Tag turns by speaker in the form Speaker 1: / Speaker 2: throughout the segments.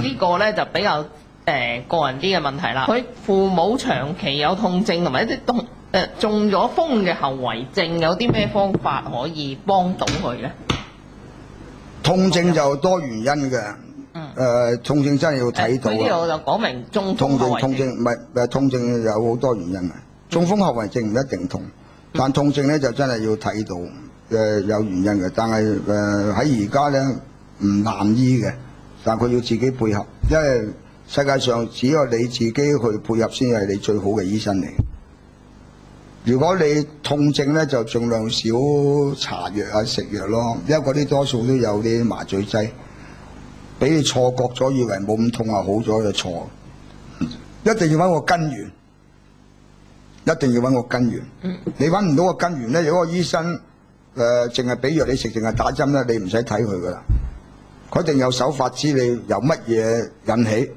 Speaker 1: 呢個咧就比較個人啲嘅問題啦。佢父母長期有痛症同埋一啲中咗風嘅後遺症，有啲咩方法可以幫到佢咧？
Speaker 2: 痛症就多原因嘅。痛症真係要睇到。
Speaker 1: 呢度就講明中風後遺症。
Speaker 2: 痛症唔係痛症有好多原因嘅。中風後遺症唔一定痛，但痛症咧就真係要睇到有原因嘅。但係喺而家咧唔難醫嘅，但佢要自己配合，因為世界上只有你自己去配合先係你最好嘅醫生嚟。如果你痛症咧就盡量少搽藥啊食藥咯，因為嗰啲多數都有啲麻醉劑，俾你錯覺咗以為冇咁痛啊，好咗就錯。一定要揾個根源，一定要揾個根源。你揾唔到個根源咧，如果個醫生淨係俾藥你食，淨係打針咧，你唔使睇佢噶啦。佢一定有手法知你由乜嘢引起，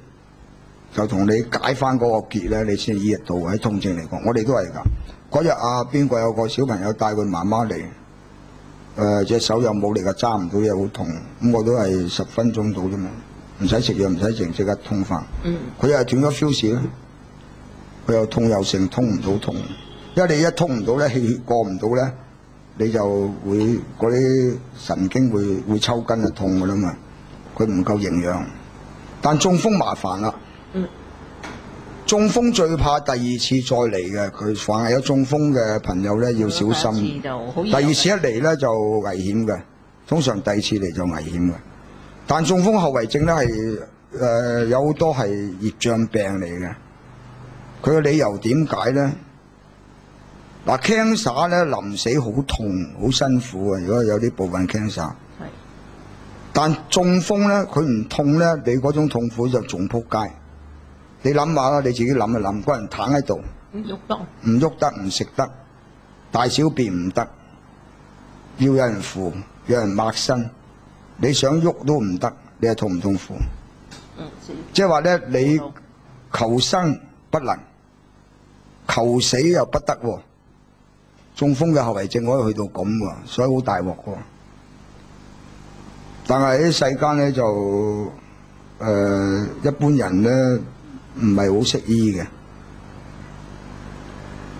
Speaker 2: 就同你解翻嗰個結咧，你先醫得到。喺痛症嚟講，我哋都係㗎。嗰日邊個有個小朋友帶佢媽媽嚟，隻手又冇力啊，揸唔到嘢，好痛。咁我都係10分鐘到啫嘛，唔使食藥，唔使剩，即刻通翻。佢又斷咗 fuse 咧，佢又痛又成，通唔到痛。因為你一通唔到咧，氣血過唔到咧，你就會嗰啲神經會抽筋啊，痛㗎啦嘛。佢唔夠營養。但中風麻煩啦。中風最怕第二次再嚟嘅，佢凡係有中風嘅朋友咧要小心。第二次一嚟咧就危險嘅，通常第二次嚟就危險嘅。但中風後遺症咧係有好多係熱脹病嚟嘅。佢嘅理由點解咧？嗱 cancer 咧臨死好痛好辛苦啊！如果有啲部分 cancer， 但中風咧佢唔痛咧，你嗰種痛苦就仲撲街。你諗下啦，你自己諗一諗，個人躺喺度，唔喐得，唔食得，大小便唔得，要有人扶，有人抹身，你想喐都唔得，你係痛唔痛苦？即係話咧，你求生不能，求死又不得喎。中風嘅後遺症可以去到咁喎，所以好大鑊喎。但係喺世間咧就一般人咧。唔係好識醫嘅，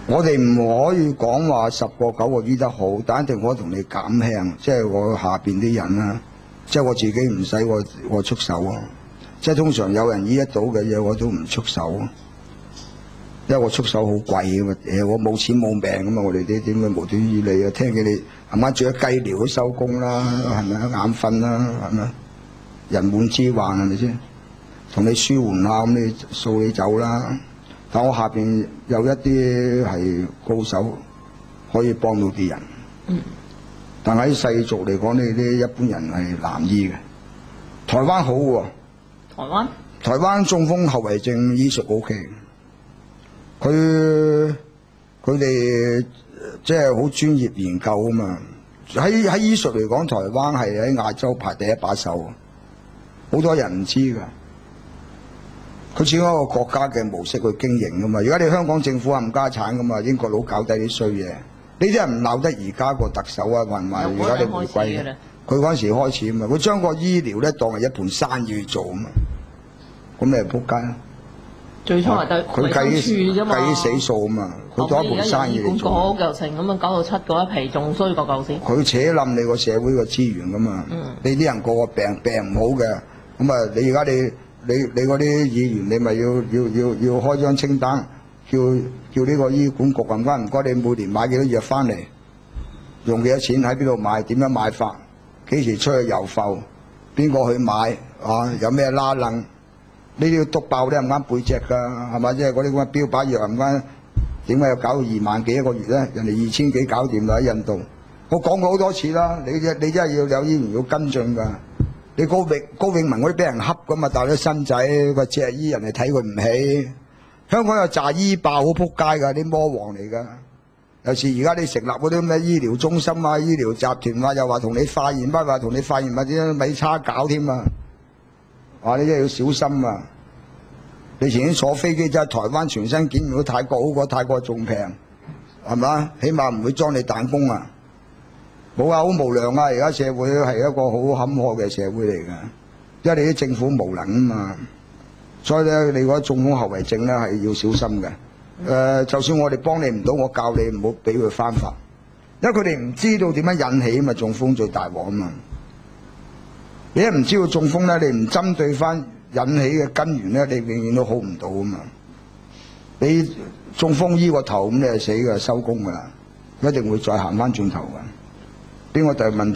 Speaker 2: 我哋唔可以講話10個9個醫得好，但一定可以同你減輕。即係我下邊啲人啦，即係我自己唔使我出手啊。即係通常有人醫得到嘅嘢，我都唔出手，因為我出手好貴㗎嘛。我冇錢冇命㗎嘛，我哋啲點會無端醫你啊？聽見你啱啱煮咗雞寮都收工啦，係咪啊？眼瞓啦，係咪？人滿之患係咪先？同你舒緩下，咁你掃你走啦。但我下邊有一啲係高手，可以幫到啲人。但喺世俗嚟講，呢啲一般人係難醫嘅。台灣好喎。台灣中風後遺症醫術 OK。佢哋即係好專業研究啊嘛。喺醫術嚟講，台灣係喺亞洲排第一把手，好多人唔知㗎。佢似一個國家嘅模式去經營噶嘛，而家你香港政府冚家產噶嘛，英國佬搞低啲衰嘢，呢啲人唔鬧得而家個特首啊，話唔話而家你回歸？佢嗰陣時開始啊嘛，佢將個醫療咧當係一盤生意去做啊嘛，咁你係撲街啦！
Speaker 1: 最初係對
Speaker 2: 佢計死數啊嘛，佢當一盤生意嚟做。後尾又成咁樣搞到7個一皮，仲衰過舊時。佢扯冧你個社會個資源噶嘛，你啲人個個病唔好嘅，咁啊你而家你嗰啲議員，你咪要開張清單，叫呢個醫管局唔該，你每年買幾多藥翻嚟，用幾多錢喺邊度買，點樣買法，幾時出去遊埠，邊個去買啊？有咩拉楞？呢啲要篤爆啲唔啱背脊㗎，係咪？即係嗰啲咁嘅標靶藥唔啱，點解要搞到2萬幾一個月咧？人哋2000幾搞掂啦喺印度。我講過好多次啦，你真係要有醫員要跟進㗎。你高永文嗰啲俾人恰㗎嘛，大啲新仔個隻醫人哋睇佢唔起。香港有炸醫爆好撲街㗎，啲魔王嚟㗎。有時而家你成立嗰啲咩醫療中心啊、醫療集團啊，又話同你化驗，不話同你化驗乜啲咪差搞添啊！話你真係要小心啊！你前先坐飛機真係台灣全身檢驗到泰國好過泰國仲平，係嘛？起碼唔會裝你彈弓啊！冇啊，好無良啊！而家社會係一個好坎坷嘅社會嚟㗎。因為你啲政府無能啊嘛。所以咧，你嗰中風後遺症咧係要小心嘅。就算我哋幫你唔到，我教你唔好俾佢翻發，因為佢哋唔知道點樣引起啊嘛，中風最大鑊啊嘛。你一唔知道中風咧，你唔針對翻引起嘅根源咧，你永遠都好唔到啊嘛。你中風醫個頭咁，你係死嘅，收工噶啦，一定會再行翻轉頭噶。邊個第二問題？